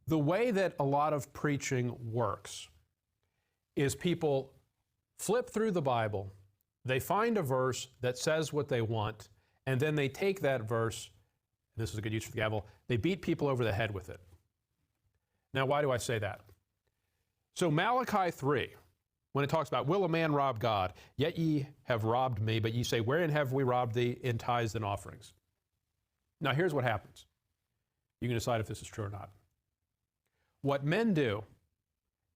The way that a lot of preaching works is people flip through the Bible, they find a verse that says what they want, and then they take that verse, and this is a good use for the gavel, they beat people over the head with it. Now, why do I say that? So Malachi 3, when it talks about, will a man rob God? Yet ye have robbed me, but ye say, wherein have we robbed thee? In tithes and offerings. Now, here's what happens. You can decide if this is true or not. What men do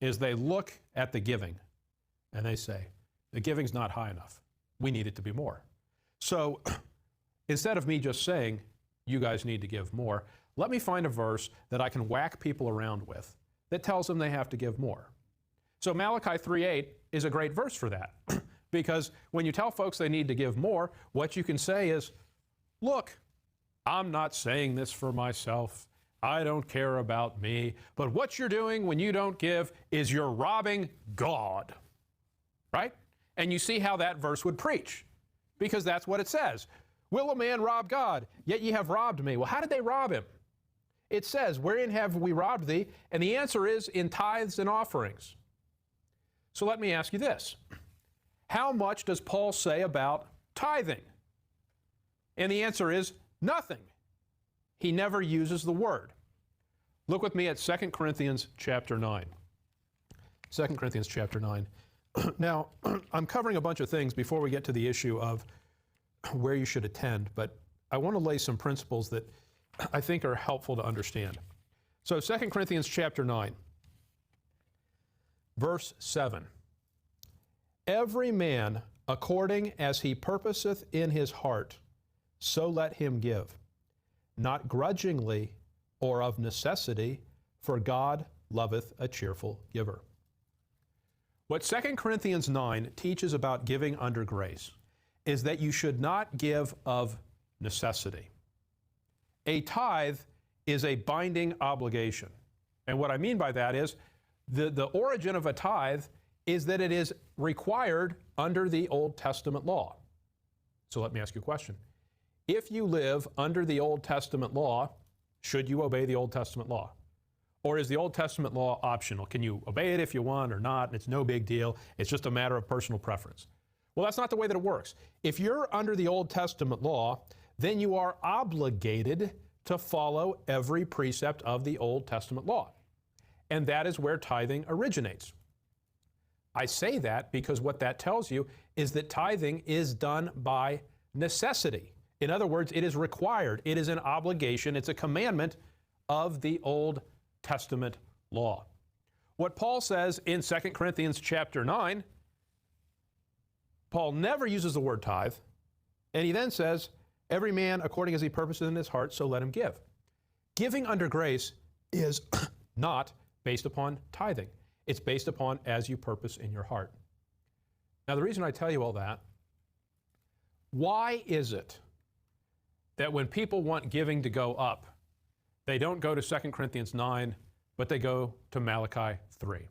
is they look at the giving and they say, the giving's not high enough. We need it to be more. So instead of me just saying, you guys need to give more, let me find a verse that I can whack people around with that tells them they have to give more. So Malachi 3:8 is a great verse for that. Because when you tell folks they need to give more, what you can say is, look, I'm not saying this for myself. I don't care about me. But what you're doing when you don't give is you're robbing God. Right? And you see how that verse would preach. Because that's what it says. Will a man rob God? Yet ye have robbed me. Well, how did they rob him? It says, wherein have we robbed thee? And the answer is in tithes and offerings. So let me ask you this. How much does Paul say about tithing? And the answer is nothing. He never uses the word. Look with me at 2 Corinthians chapter 9. 2 Corinthians chapter 9. Now, I'm covering a bunch of things before we get to the issue of where you should attend, but I want to lay some principles that I think are helpful to understand. So 2 Corinthians chapter 9, verse 7. Every man according as he purposeth in his heart, so let him give, not grudgingly or of necessity, for God loveth a cheerful giver. What 2 Corinthians 9 teaches about giving under grace is that you should not give of necessity. A tithe is a binding obligation. And what I mean by that is the origin of a tithe is that it is required under the Old Testament law. So let me ask you a question. If you live under the Old Testament law, should you obey the Old Testament law? Or is the Old Testament law optional? Can you obey it if you want or not? It's no big deal. It's just a matter of personal preference. Well, that's not the way that it works. If you're under the Old Testament law, then you are obligated to follow every precept of the Old Testament law. And that is where tithing originates. I say that because what that tells you is that tithing is done by necessity. In other words, it is required. It is an obligation. It's a commandment of the Old Testament law. What Paul says in 2 Corinthians chapter 9, Paul never uses the word tithe, and he then says, every man according as he purposes in his heart, so let him give. Giving under grace is not based upon tithing. It's based upon as you purpose in your heart. Now, the reason I tell you all that, why is it that when people want giving to go up, they don't go to 2 Corinthians 9, but they go to Malachi 3?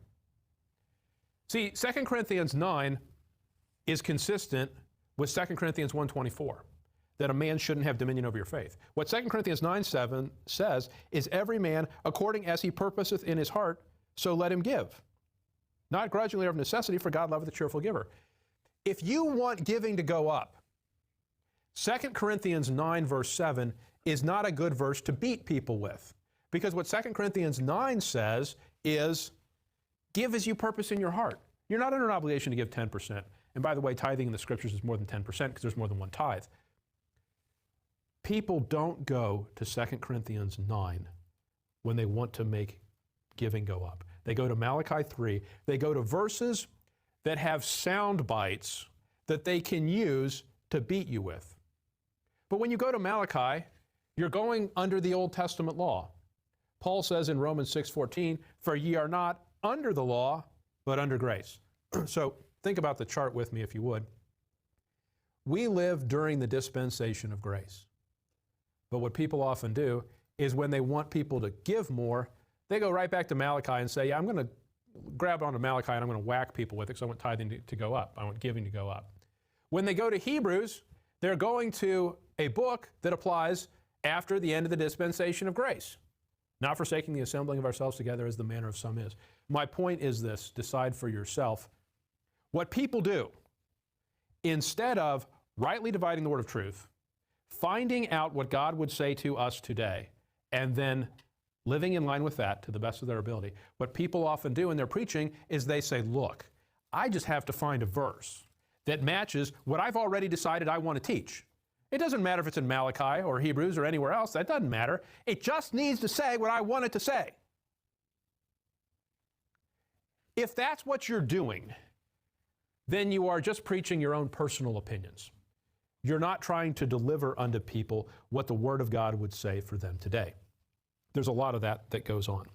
See, 2 Corinthians 9 is consistent with 2 Corinthians 1:24, that a man shouldn't have dominion over your faith. What 2 Corinthians 9:7 says is every man according as he purposeth in his heart, so let him give. Not grudgingly or of necessity, for God loveth a cheerful giver. If you want giving to go up, 2 Corinthians 9 verse 7 is not a good verse to beat people with. Because what 2 Corinthians 9 says is, give as you purpose in your heart. You're not under an obligation to give 10%. And by the way, tithing in the Scriptures is more than 10% because there's more than one tithe. People don't go to 2 Corinthians 9 when they want to make giving go up. They go to Malachi 3. They go to verses that have sound bites that they can use to beat you with. But when you go to Malachi, you're going under the Old Testament law. Paul says in Romans 6:14, for ye are not under the law, but under grace. So think about the chart with me, if you would. We live during the dispensation of grace. But what people often do is when they want people to give more, they go right back to Malachi and say, yeah, I'm going to grab onto Malachi and I'm going to whack people with it because I want tithing to go up. I want giving to go up. When they go to Hebrews, they're going to a book that applies after the end of the dispensation of grace. not forsaking the assembling of ourselves together as the manner of some is. My point is this, decide for yourself. What people do, instead of rightly dividing the word of truth, finding out what God would say to us today, and then living in line with that to the best of their ability, what people often do in their preaching is they say, look, I just have to find a verse that matches what I've already decided I want to teach. It doesn't matter if it's in Malachi or Hebrews or anywhere else. That doesn't matter. It just needs to say what I want it to say. If that's what you're doing, then you are just preaching your own personal opinions. You're not trying to deliver unto people what the Word of God would say for them today. There's a lot of that goes on.